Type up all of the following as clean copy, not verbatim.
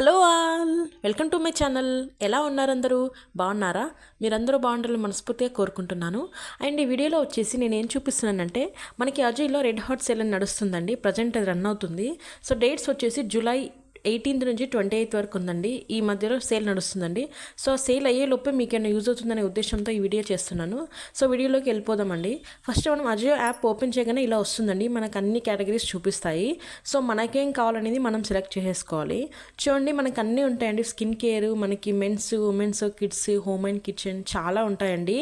Hello all, welcome to my channel. ఎలా ఉన్నారు అందరూ? బాగున్నారా? మీరందరూ బాగుండాలని మనస్ఫూర్తిగా కోరుకుంటున్నాను. అండ్ ఈ వీడియోలో వచ్చేసి నేను ఏం చూపిస్తున్నానంటే, మనకి అజయ్లో రెడ్ హాట్ సేల్ అని నడుస్తుందండి. ప్రజెంట్ అది రన్ అవుతుంది. సో డేట్స్ వచ్చేసి జూలై 18 నుంచి 28 వరకు ఉందండి. ఈ మధ్యలో సేల్ నడుస్తుందండి. సో సేల్ అయ్యేలోపే మీకు ఏమైనా యూజ్ అవుతుందనే ఉద్దేశంతో ఈ వీడియో చేస్తున్నాను. సో వీడియోలోకి వెళ్ళిపోదామండి. ఫస్ట్ మనం అజియో యాప్ ఓపెన్ చేయగానే ఇలా వస్తుందండి. మనకు అన్ని కేటగిరీస్ చూపిస్తాయి. సో మనకేం కావాలనేది మనం సెలెక్ట్ చేసేసుకోవాలి. చూడండి, మనకు అన్నీ ఉంటాయండి. స్కిన్ కేర్, మనకి men's, women's, kids, home and kitchen చాలా ఉంటాయండి.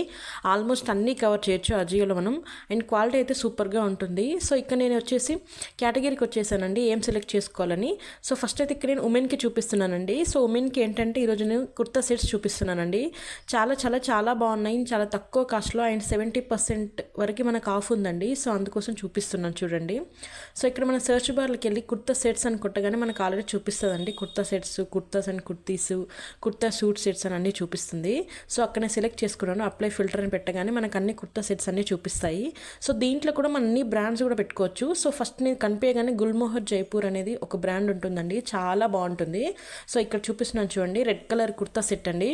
ఆల్మోస్ట్ అన్నీ కవర్ చేయొచ్చు అజియోలో మనం. అండ్ క్వాలిటీ అయితే సూపర్గా ఉంటుంది. సో ఇక్కడ నేను వచ్చేసి కేటగిరీకి వచ్చేసానండి, ఏం సెలెక్ట్ చేసుకోవాలని. సో ఫస్ట్ అయితే ఇక్కడ నేను ఉమెన్కి చూపిస్తున్నానండి. సో ఉమెన్కి ఏంటంటే ఈరోజు నేను కుర్తా సెట్స్ చూపిస్తున్నానండి. చాలా చాలా చాలా బాగున్నాయి, చాలా తక్కువ కాస్ట్లో. అండ్ 70% వరకు మనకు ఆఫ్ ఉందండి. సో అందుకోసం చూపిస్తున్నాను చూడండి. సో ఇక్కడ మన సెర్చ్ బార్లోకి వెళ్ళి కుర్తా సెట్స్ అని కొట్టగానే మనకు ఆల్రెడీ చూపిస్తుందండి. Kurta sets, kurtas and kurtis, kurta suit sets అని అన్నీ చూపిస్తుంది. సో అక్కడ నేను సెలెక్ట్ చేసుకున్నాను. అప్లై ఫిల్టర్ అని పెట్టగానే మనకు అన్ని కుర్తా సెట్స్ అన్నీ చూపిస్తాయి. సో దీంట్లో కూడా మన అన్ని బ్రాండ్స్ కూడా పెట్టుకోవచ్చు. సో ఫస్ట్ నేను కనిపించగానే గుల్మోహర్ జైపూర్ అనేది ఒక బ్రాండ్ ఉంటుందండి, చాలా బాగుంటుంది. సో ఇక్కడ చూపిస్తున్నాను చూడండి, రెడ్ కలర్ కుర్తా సెట్ అండి.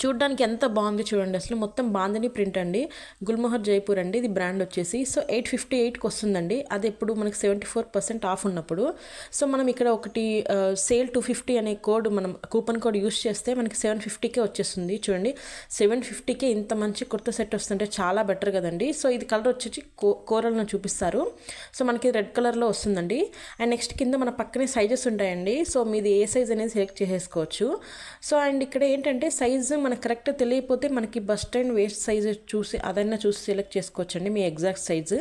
చూడ్డానికి ఎంత బాగుంది చూడండి. అసలు మొత్తం బాందిని ప్రింట్ అండి. గుల్మోహర్ జైపూర్ అండి ఇది బ్రాండ్ వచ్చేసి. సో 858కి వస్తుందండి. అది ఎప్పుడు మనకి 74% ఆఫ్ ఉన్నప్పుడు. సో మనం ఇక్కడ ఒకటి సేల్ 250 అనే కోడ్, మనం కూపన్ కోడ్ యూస్ చేస్తే మనకి 750కే వచ్చేస్తుంది. చూడండి, 750కే ఇంత మంచి కుర్తా సెట్ వస్తుంటే చాలా బెటర్ కదండి. సో ఇది కలర్ వచ్చేసి కోరల్ను చూపిస్తారు. సో మనకి రెడ్ కలర్లో వస్తుందండి. అండ్ నెక్స్ట్ కింద మన పక్కనే సైజెస్ ఉంటాయండి. సో మీది ఏ సైజ్ అనేది సెలెక్ట్ చేసేసుకోవచ్చు. సో అండ్ ఇక్కడ ఏంటంటే సైజు మనకు కరెక్ట్ తెలియకపోతే మనకి బస్ట్ అండ్ వేస్ట్ సైజు చూసి అదైనా చూసి సెలెక్ట్ చేసుకోవచ్చండి, మీ exact size.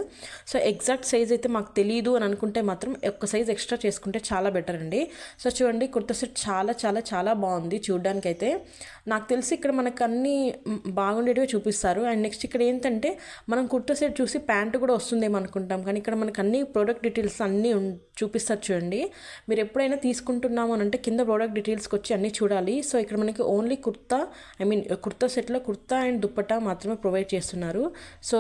So exact size అయితే మాకు తెలియదు అని అనుకుంటే మాత్రం ఒక్క సైజ్ ఎక్స్ట్రా చేసుకుంటే చాలా బెటర్ అండి. సో చూడండి, కుర్తా సెట్ చాలా చాలా చాలా బాగుంది చూడడానికైతే. నాకు తెలిసి ఇక్కడ మనకు అన్నీ బాగుండేటివి చూపిస్తారు. అండ్ నెక్స్ట్ ఇక్కడ ఏంటంటే మనం కుర్తా సెట్ చూసి ప్యాంటు కూడా వస్తుందేమో అనుకుంటాం, కానీ ఇక్కడ మనకు అన్ని ప్రోడక్ట్ డీటెయిల్స్ అన్నీ చూపిస్తారు చూడండి. మీరు ఎప్పుడైనా తీసుకుంటున్నాము అని అంటే కింద ప్రోడక్ట్ డీటెయిల్స్కి వచ్చి అన్నీ చూడాలి. సో ఇక్కడ మనకి ఓన్లీ కుర్తా, కుర్తా సెట్లో కుర్తా అండ్ దుప్పటా మాత్రమే ప్రొవైడ్ చేస్తున్నారు. సో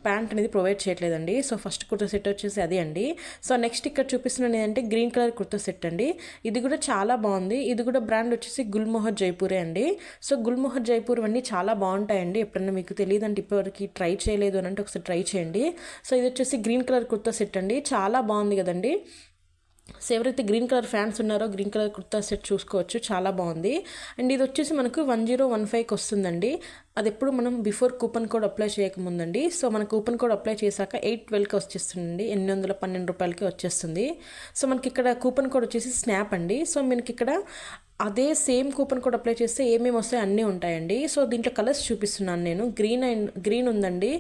ప్యాంట్ అనేది ప్రొవైడ్ చేయట్లేదండి. సో ఫస్ట్ కుర్తా సెట్ వచ్చేసి అది అండి. సో నెక్స్ట్ ఇక్కడ చూపిస్తున్నాను ఏంటంటే గ్రీన్ కలర్ కుర్తా సెట్ అండి. ఇది కూడా చాలా బాగుంది. ఇది కూడా బ్రాండ్ వచ్చేసి గుల్మోహర్ జైపూరే అండి. సో గుల్మోహర్ జైపూర్ అన్నీ చాలా బాగుంటాయండి. ఎప్పుడన్నా మీకు తెలియదంటే ఇప్పటివరకు ట్రై చేయలేదు అని అంటే ఒకసారి ట్రై చేయండి. సో ఇది వచ్చేసి గ్రీన్ కలర్ కుర్తా సెట్ అండి, చాలా బాగుంది కదండి. సో ఎవరైతే గ్రీన్ కలర్ ఫ్యాన్స్ ఉన్నారో గ్రీన్ కలర్ కుర్తా సెట్ చూసుకోవచ్చు, చాలా బాగుంది. అండ్ ఇది వచ్చేసి మనకు 1015కి వస్తుందండి. అది ఎప్పుడు మనం బిఫోర్ కూపన్ కోడ్ అప్లై చేయకముందండి. సో మన కూపన్ కోడ్ అప్లై చేశాక 812కి వచ్చేస్తుందండి, 812 రూపాయలకి వచ్చేస్తుంది. సో మనకి ఇక్కడ కూపన్ కోడ్ వచ్చేసి స్నాప్ అండి. సో మనకి ఇక్కడ అదే సేమ్ కూపన్ కోడ్ అప్లై చేస్తే ఏమేమి వస్తాయి అన్నీ ఉంటాయండి. సో దీంట్లో కలర్స్ చూపిస్తున్నాను నేను. గ్రీన్ ఉందండి.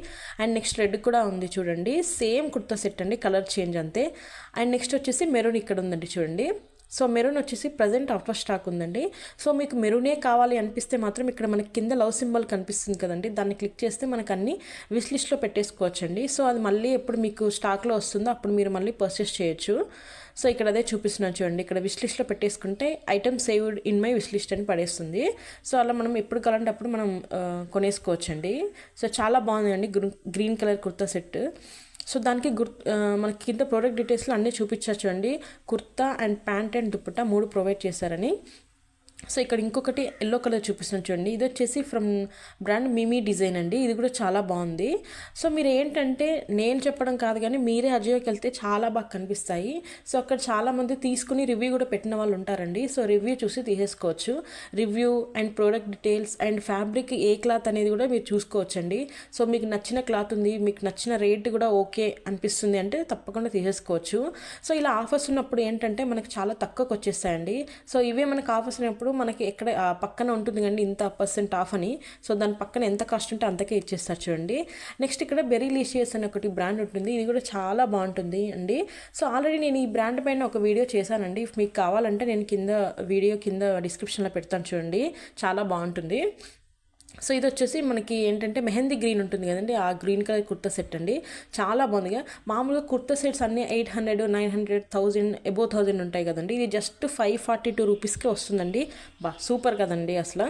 అండ్ నెక్స్ట్ రెడ్ కూడా ఉంది చూడండి. సేమ్ కుర్తా సెట్ అండి, కలర్ చేంజ్ అంతే. అండ్ నెక్స్ట్ వచ్చేసి మెరూన్ ఇక్కడ ఉందండి చూడండి. సో మెరూన్ వచ్చేసి ప్రజెంట్ ఆఫర్ స్టాక్ ఉందండి. సో మీకు మెరూనే కావాలి అనిపిస్తే మాత్రం ఇక్కడ మనకి కింద లవ్ సింబల్ కనిపిస్తుంది కదండి, దాన్ని క్లిక్ చేస్తే మనకు అన్ని విష్ లిస్ట్లో పెట్టేసుకోవచ్చండి. సో అది మళ్ళీ ఎప్పుడు మీకు స్టాక్లో వస్తుందో అప్పుడు మీరు మళ్ళీ పర్చేస్ చేయొచ్చు. సో ఇక్కడ అదే చూపిస్తున్నాను చూడండి. ఇక్కడ విష్ లిస్ట్లో పెట్టేసుకుంటే item saved in my wish list అని పడేస్తుంది. సో అలా మనం ఎప్పుడు కావాలంటే అప్పుడు మనం కొనేసుకోవచ్చండి. సో చాలా బాగుందండి green colour kurta set. So దానికి మనకి కింద ప్రోడక్ట్ డీటెయిల్స్లో అన్నీ చూపించవచ్చు అండి. Kurta and pant and dupatta 3 provide చేశారని. సో ఇక్కడ ఇంకొకటి ఎల్లో కలర్ చూపిస్తున్నాను చూడండి. ఇది వచ్చేసి ఫ్రమ్ బ్రాండ్ మిమీ డిజైన్ అండి. ఇది కూడా చాలా బాగుంది. సో మీరు ఏంటంటే నేను చెప్పడం కాదు కానీ మీరే అజియోకి వెళ్తే చాలా బాగా కనిపిస్తాయి. సో అక్కడ చాలామంది తీసుకుని రివ్యూ కూడా పెట్టిన వాళ్ళు ఉంటారండి. సో రివ్యూ చూసి తీసేసుకోవచ్చు. Review and product details and fabric A cloth అనేది కూడా మీరు చూసుకోవచ్చండి. సో మీకు నచ్చిన క్లాత్ ఉంది, మీకు నచ్చిన రేట్ కూడా ఓకే అనిపిస్తుంది అంటే తప్పకుండా తీసేసుకోవచ్చు. సో ఇలా ఆఫర్స్ ఉన్నప్పుడు ఏంటంటే మనకి చాలా తక్కువకి వచ్చేస్తాయండి. సో ఇవే మనకు ఆఫర్స్ ఉన్నప్పుడు మనకి ఎక్కడ పక్కన ఉంటుంది కండి ఇంత % ఆఫ్ అని. సో దాని పక్కన ఎంత కాస్ట్ ఉంటే అంతకే ఇచ్చేస్తారు చూడండి. నెక్స్ట్ ఇక్కడ బెరీలీషియస్ అని ఒకటి బ్రాండ్ ఉంటుంది. ఇది కూడా చాలా బాగుంటుంది అండి. సో ఆల్రెడీ నేను ఈ బ్రాండ్ పైన ఒక వీడియో చేశానండి. మీకు కావాలంటే నేను వీడియో కింద డిస్క్రిప్షన్లో పెడతాను చూడండి, చాలా బాగుంటుంది. సో ఇది వచ్చేసి మనకి ఏంటంటే మెహందీ గ్రీన్ ఉంటుంది కదండి, ఆ గ్రీన్ కలర్ కుర్తా సెట్ అండి. చాలా బాగుందిగా. మామూలుగా కుర్తా సెట్స్ అన్నీ 800, 900, 1000 అబోవ్ 1000 ఉంటాయి కదండి. ఇది జస్ట్ 542 రూపీస్కి వస్తుందండి. సూపర్ కదండి. అసలు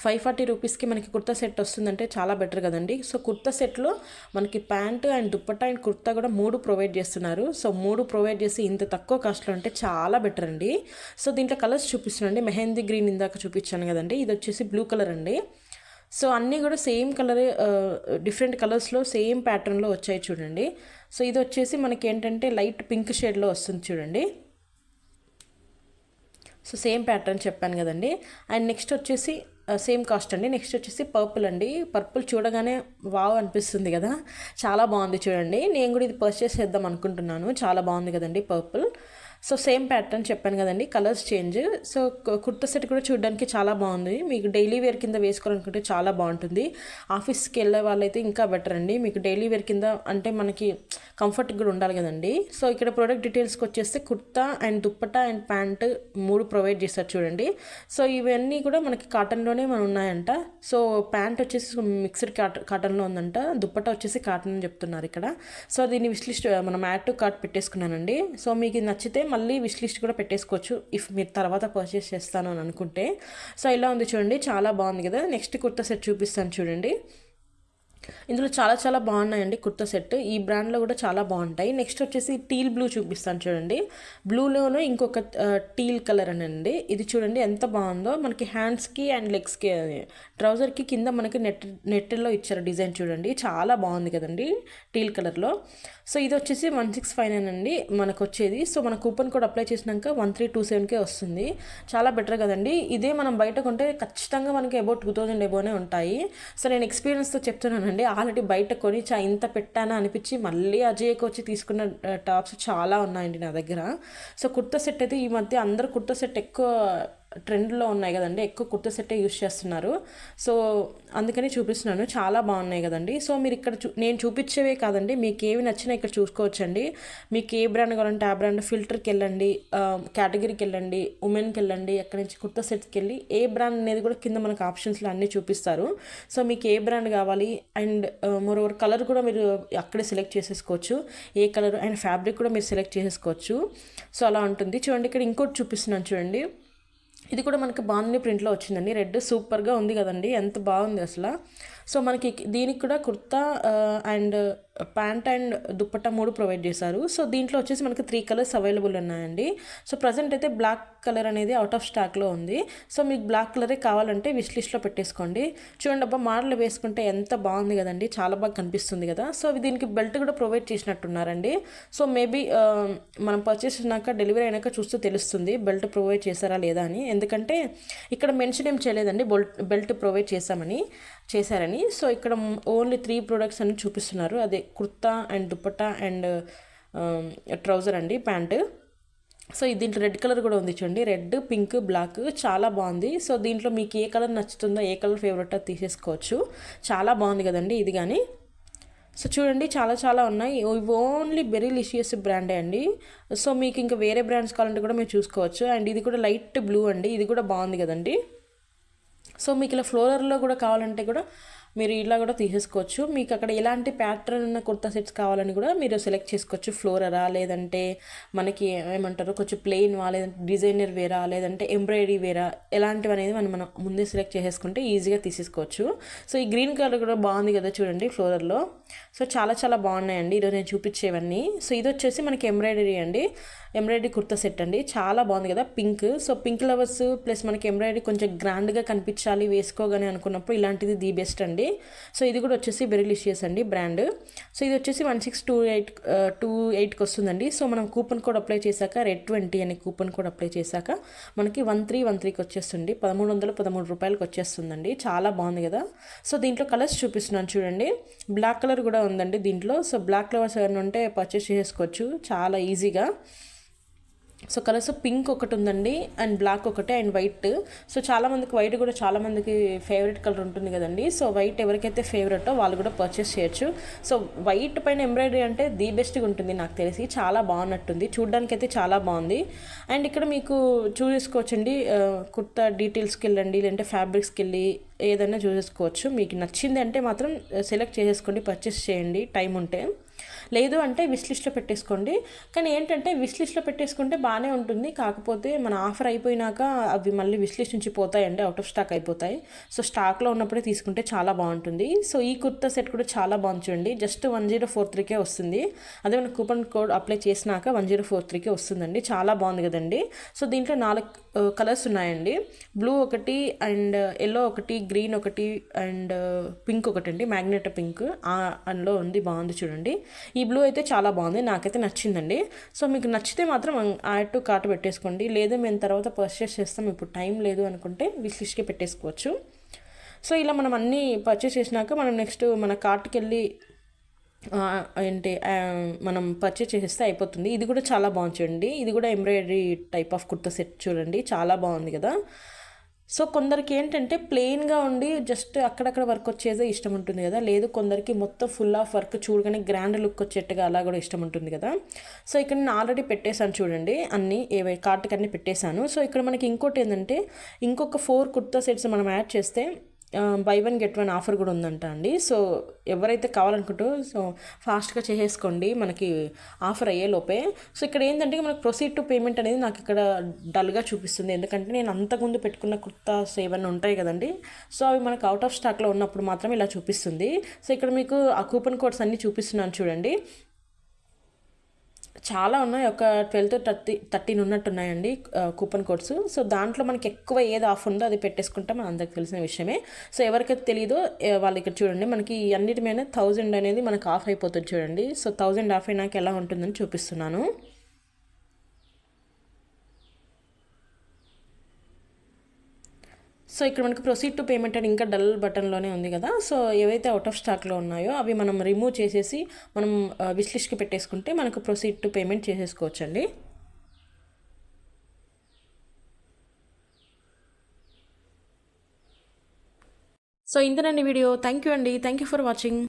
540 రూపీస్కి మనకి కుర్తా సెట్ వస్తుందంటే చాలా బెటర్ కదండి. సో కుర్తా సెట్లో మనకి pant and dupatta and kurta కూడా 3 ప్రొవైడ్ చేస్తున్నారు. సో 3 ప్రొవైడ్ చేసి ఇంత తక్కువ కాస్ట్లో అంటే చాలా బెటర్ అండి. సో దీంట్లో కలర్స్ చూపిస్తున్నాండి. మెహందీ గ్రీన్ ఇందాక చూపించాను కదండి, ఇది వచ్చేసి బ్లూ కలర్ అండి. సో అన్నీ కూడా సేమ్ కలర్, డిఫరెంట్ కలర్స్లో సేమ్ ప్యాటర్న్లో వచ్చాయి చూడండి. సో ఇది వచ్చేసి మనకి ఏంటంటే లైట్ పింక్ షేడ్లో వస్తుంది చూడండి. సో సేమ్ ప్యాటర్న్ చెప్పాను కదండి. అండ్ నెక్స్ట్ వచ్చేసి సేమ్ కాస్ట్ అండి. నెక్స్ట్ వచ్చేసి పర్పుల్ అండి. పర్పుల్ చూడగానే వావ్ అనిపిస్తుంది కదా, చాలా బాగుంది చూడండి. నేను కూడా ఇది పర్చేస్ చేద్దాం అనుకుంటున్నాను. చాలా బాగుంది కదండి పర్పుల్. సో సేమ్ ప్యాటర్న్ చెప్పాను కదండి, colours change. So kurta set కూడా చూడడానికి చాలా బాగుంది. మీకు డైలీ వేర్ కింద వేసుకోవాలనుకుంటే చాలా బాగుంటుంది. ఆఫీస్కి వెళ్ళే వాళ్ళైతే ఇంకా బెటర్ అండి. మీకు డైలీ వేర్ కింద అంటే మనకి కంఫర్ట్గా కూడా ఉండాలి కదండి. సో ఇక్కడ ప్రోడక్ట్ డీటెయిల్స్కి వచ్చేస్తే kurta and dupatta and pant 3 provide చేస్తారు చూడండి. సో ఇవన్నీ కూడా మనకి కాటన్లోనే మనం ఉన్నాయంట. సో ప్యాంట్ వచ్చేసి మిక్స్డ్ కాటన్లో ఉందంట, దుప్పటా వచ్చేసి కాటన్ అని చెప్తున్నారు ఇక్కడ. సో దీన్ని విష్ లిస్ట్ మనం యాడ్ టు కార్ట్ పెట్టేసుకున్నానండి. సో మీకు నచ్చితే మళ్ళీ విష్ లిస్ట్ కూడా పెట్టేసుకోవచ్చు ఇఫ్ మీరు తర్వాత పర్చేస్ చేస్తాను అని అనుకుంటే. సో ఇలా ఉంది చూడండి, చాలా బాగుంది కదా. నెక్స్ట్ కుర్తా సెట్ చూపిస్తాను చూడండి. ఇందులో చాలా చాలా బాగున్నాయండి కుర్తా సెట్. ఈ బ్రాండ్లో కూడా చాలా బాగుంటాయి. నెక్స్ట్ వచ్చేసి టీల్ బ్లూ చూపిస్తాను చూడండి. బ్లూలోనూ ఇంకొక టీల్ కలర్ అనండి. ఇది చూడండి ఎంత బాగుందో. మనకి హ్యాండ్స్కి అండ్ లెగ్స్కి ట్రౌజర్కి కింద మనకి నెట్లో ఇచ్చారు డిజైన్ చూడండి, చాలా బాగుంది కదండి టీల్ కలర్లో. సో ఇది వచ్చేసి 1659 అండి మనకు వచ్చేది. సో మన కూపన్ కోడ్ అప్లై చేసినాక 1327కే వస్తుంది. చాలా బెటర్ కదండి. ఇదే మనం బయట కొంటే ఖచ్చితంగా మనకి అబౌట్ 2000 ఎబోనే ఉంటాయి. సో నేను ఎక్స్పీరియన్స్తో చెప్తున్నానండి. ఆల్రెడీ బయట కొని ఇంత పెట్టానా అనిపించి మళ్ళీ అజయ్కి వచ్చి తీసుకున్న టాప్స్ చాలా ఉన్నాయండి నా దగ్గర. సో కుర్తా సెట్ అయితే ఈ మధ్య అందరూ కుర్తా సెట్ ఎక్కువ ట్రెండ్లో ఉన్నాయి కదండి, ఎక్కువ కుర్తా సెట్టే యూస్ చేస్తున్నారు. సో అందుకని చూపిస్తున్నాను, చాలా బాగున్నాయి కదండి. సో మీరు ఇక్కడ నేను చూపించేవే కాదండి, మీకు ఏవి నచ్చినా ఇక్కడ చూసుకోవచ్చండి. మీకు ఏ బ్రాండ్ కావాలంటే ఆ బ్రాండ్, ఫిల్టర్కి వెళ్ళండి, కేటగిరీకి వెళ్ళండి, ఉమెన్కి వెళ్ళండి, అక్కడి నుంచి కుర్తా సెట్కి వెళ్ళి ఏ బ్రాండ్ అనేది కూడా కింద మనకు ఆప్షన్స్లో అన్నీ చూపిస్తారు. సో మీకు ఏ బ్రాండ్ కావాలి అండ్ మోరోవర్ కలర్ కూడా మీరు అక్కడే సెలెక్ట్ చేసేసుకోవచ్చు, ఏ కలర్ అండ్ ఫ్యాబ్రిక్ కూడా మీరు సెలెక్ట్ చేసేసుకోవచ్చు. సో అలా ఉంటుంది చూడండి. ఇక్కడ ఇంకోటి చూపిస్తున్నాను చూడండి. ఇది కూడా మనకి బాగుంది ప్రింట్లో వచ్చిందండి. రెడ్ సూపర్గా ఉంది కదండి, ఎంత బాగుంది అసలు. సో మనకి దీనికి కూడా kurta and pant and dupatta 3 provide చేశారు. సో దీంట్లో వచ్చేసి మనకి 3 కలర్స్ అవైలబుల్ ఉన్నాయండి. సో ప్రజెంట్ అయితే బ్లాక్ కలర్ అనేది అవుట్ ఆఫ్ స్టాక్లో ఉంది. సో మీకు బ్లాక్ కలరే కావాలంటే విష్ లిస్ట్లో పెట్టేసుకోండి. చూడండి అబ్బా, మోడల్ వేసుకుంటే ఎంత బాగుంది కదండి, చాలా బాగా కనిపిస్తుంది కదా. సో దీనికి బెల్ట్ కూడా ప్రొవైడ్ చేసినట్టున్నారండి. సో మేబీ మనం పర్చేస్ అయినాక డెలివరీ అయినాక చూస్తూ తెలుస్తుంది బెల్ట్ ప్రొవైడ్ చేశారా లేదా అని. ఎందుకంటే ఇక్కడ మెన్షన్ ఏం చేయలేదండి బెల్ట్ ప్రొవైడ్ చేశారని. సో ఇక్కడ ఓన్లీ 3 ప్రొడక్ట్స్ అని చూపిస్తున్నారు. అదే kurta and dupatta and trouser అండి, ప్యాంటు. సో దీంట్లో రెడ్ కలర్ కూడా ఉంది చూడండి, రెడ్, పింక్, బ్లాక్, చాలా బాగుంది. సో దీంట్లో మీకు ఏ కలర్ నచ్చుతుందో, ఏ కలర్ ఫేవరెట్ తీసేసుకోవచ్చు. చాలా బాగుంది కదండి ఇది కానీ. సో చూడండి చాలా చాలా ఉన్నాయి. ఇవి ఓన్లీ బెరీలిషియస్ బ్రాండే అండి. సో మీకు ఇంకా వేరే బ్రాండ్స్ కావాలంటే కూడా మీరు చూసుకోవచ్చు. అండ్ ఇది కూడా లైట్ బ్లూ అండి, ఇది కూడా బాగుంది కదండి. సో మీకు ఇలా ఫ్లోరర్లో కూడా కావాలంటే కూడా మీరు ఇలా కూడా తీసేసుకోవచ్చు. మీకు అక్కడ ఎలాంటి ప్యాటర్న్ ఉన్న కుర్తా సెట్స్ కావాలని కూడా మీరు సెలెక్ట్ చేసుకోవచ్చు. ఫ్లోరరా, లేదంటే మనకి ఏమంటారు కొంచెం ప్లెయిన్వా, లేదంటే డిజైనర్ వేరా, లేదంటే ఎంబ్రాయిడరీ వేరా, ఎలాంటివి అనేది మనం ముందే సెలెక్ట్ చేసేసుకుంటే ఈజీగా తీసేసుకోవచ్చు. సో ఈ గ్రీన్ కలర్ కూడా బాగుంది కదా చూడండి ఫ్లోరర్లో. సో చాలా చాలా బాగున్నాయండి ఈరోజు నేను చూపించేవన్నీ. సో ఇది వచ్చేసి మనకి ఎంబ్రాయిడరీ అండి, ఎంబ్రాయిడరీ కుర్తా సెట్ అండి, చాలా బాగుంది కదా pink. So pink lovers plus మనకి ఎంబ్రాయిడరీ కొంచెం గ్రాండ్గా కనిపించాలి వేసుకోగానే అనుకున్నప్పుడు ఇలాంటిది ది బెస్ట్ అండి. సో ఇది కూడా వచ్చేసి బెరీలిషియస్ అండి బ్రాండ్. సో ఇది వచ్చేసి 1628కి వస్తుందండి. సో మనం కూపన్ కోడ్ అప్లై చేశాక RED20 అనే కూపన్ కోడ్ అప్లై చేశాక మనకి 1313కి వచ్చేస్తుంది, 1313 రూపాయలకి వచ్చేస్తుందండి. చాలా బాగుంది కదా. సో దీంట్లో కలర్స్ చూపిస్తున్నాను చూడండి. బ్లాక్ కలర్ కూడా ఉందండి దీంట్లో. సో బ్లాక్ కలర్స్ ఏమైనా ఉంటే పర్చేస్ చేసుకోవచ్చు చాలా ఈజీగా. సో కలర్స్ పింక్ ఒకటి ఉందండి అండ్ బ్లాక్ ఒకటి అండ్ వైట్. సో చాలామందికి వైట్ కూడా చాలామందికి ఫేవరెట్ కలర్ ఉంటుంది కదండి. సో వైట్ ఎవరికైతే ఫేవరెటో వాళ్ళు కూడా పర్చేస్ చేయొచ్చు. సో వైట్ పైన ఎంబ్రాయిడరీ అంటే ది బెస్ట్గా ఉంటుంది నాకు తెలిసి, చాలా బాగున్నట్టుంది, చూడడానికి అయితే చాలా బాగుంది. అండ్ ఇక్కడ మీకు చూసేసుకోవచ్చండి, కుర్తా డీటెయిల్స్కి వెళ్ళండి, లేదంటే ఫ్యాబ్రిక్స్కి వెళ్ళి ఏదైనా చూసేసుకోవచ్చు. మీకు నచ్చింది అంటే మాత్రం సెలెక్ట్ చేసేసుకోండి, పర్చేస్ చేయండి టైం ఉంటే. లేదు అంటే విష్ లిస్ట్లో పెట్టేసుకోండి. కానీ ఏంటంటే విష్ లిస్ట్లో పెట్టేసుకుంటే బాగానే ఉంటుంది, కాకపోతే మన ఆఫర్ అయిపోయినాక అవి మళ్ళీ విష్ లిస్ట్ నుంచి పోతాయండి, అవుట్ ఆఫ్ స్టాక్ అయిపోతాయి. సో స్టాక్లో ఉన్నప్పుడే తీసుకుంటే చాలా బాగుంటుంది. సో ఈ కుర్తా సెట్ కూడా చాలా బాగుంది చూడండి, జస్ట్ 1043కే వస్తుంది. అదే మన కూపన్ కోడ్ అప్లై చేసినాక 1043కే వస్తుందండి. చాలా బాగుంది కదండి. సో దీంట్లో 4 కలర్స్ ఉన్నాయండి, బ్లూ ఒకటి అండ్ ఎల్లో ఒకటి, గ్రీన్ ఒకటి అండ్ పింక్ ఒకటి అండి, మ్యాగ్నెట్ పింక్ అందులో ఉంది, బాగుంది చూడండి. ఈ బ్లూ అయితే చాలా బాగుంది, నాకైతే నచ్చిందండి. సో మీకు నచ్చితే మాత్రం యాడ్ టు కార్ట్ పెట్టేసుకోండి. లేదా మేము తర్వాత పర్చేస్ చేస్తాం, ఇప్పుడు టైం లేదు అనుకుంటే విష్ లిస్ట్కి పెట్టేసుకోవచ్చు. సో ఇలా మనం అన్నీ పర్చేస్ చేసినాక మనం నెక్స్ట్ మన కార్ట్కి వెళ్ళి ఏంటి మనం పర్చేస్ చేసేస్తే అయిపోతుంది. ఇది కూడా చాలా బాగుంది చూడండి, ఇది కూడా embroidery type of kurta set చూడండి, చాలా బాగుంది కదా. సో కొందరికి ఏంటంటే ప్లెయిన్గా ఉండి జస్ట్ అక్కడక్కడ వర్క్ వచ్చేదే ఇష్టం ఉంటుంది కదా, లేదు కొందరికి మొత్తం ఫుల్ ఆఫ్ వర్క్ చూడగానే గ్రాండ్ లుక్ వచ్చేట్టుగా అలా కూడా ఇష్టం ఉంటుంది కదా. సో ఇక్కడ నేను ఆల్రెడీ పెట్టేశాను చూడండి, అన్నీ కార్ట్కి అన్నీ పెట్టేశాను. సో ఇక్కడ మనకి ఇంకోటి ఏంటంటే ఇంకొక 4 కుర్తా సెట్స్ మనం యాడ్ చేస్తే బై 1 గెట్ 1 ఆఫర్ కూడా ఉందంట అండి. సో ఎవరైతే కావాలనుకుంటూ సో ఫాస్ట్గా చేసేసుకోండి మనకి ఆఫర్ అయ్యే లోపే. సో ఇక్కడ ఏంటంటే మనకు ప్రొసీడ్ టు పేమెంట్ అనేది నాకు ఇక్కడ డల్గా చూపిస్తుంది, ఎందుకంటే నేను అంతకుముందు పెట్టుకున్న కుర్తాస్ ఏవన్నీ ఉంటాయి కదండి. సో అవి మనకు అవుట్ ఆఫ్ స్టాక్లో ఉన్నప్పుడు మాత్రం ఇలా చూపిస్తుంది. సో ఇక్కడ మీకు ఆ కూపన్ కోడ్స్ అన్నీ చూపిస్తున్నాను చూడండి, చాలా ఉన్నాయి, ఒక 12 to 13 ఉన్నట్టున్నాయండి కూపన్ కోడ్స్. సో దాంట్లో మనకి ఎక్కువ ఏది ఆఫ్ ఉందో అది పెట్టేసుకుంటాం, అందరికి తెలిసిన విషయమే. సో ఎవరికైతే తెలియదో వాళ్ళు ఇక్కడ చూడండి, మనకి అన్నిటి మీద 1000 అనేది మనకు ఆఫ్ అయిపోతుంది చూడండి. సో 1000 ఆఫ్ అయినాక ఎలా ఉంటుందని చూపిస్తున్నాను. సో ఇక్కడ మనకి ప్రొసీడ్ టు పేమెంట్ అని ఇంకా డల్ బటన్లోనే ఉంది కదా. సో ఏవైతే అవుట్ ఆఫ్ స్టాక్లో ఉన్నాయో అవి మనం రిమూవ్ చేసేసి మనం విష్ లిస్ట్కి పెట్టేసుకుంటే మనకు ప్రొసీడ్ టు పేమెంట్ చేసేసుకోవచ్చండి. సో ఇంతేనండి వీడియో. థ్యాంక్ యూ అండి, థ్యాంక్ యూ ఫర్ వాచింగ్.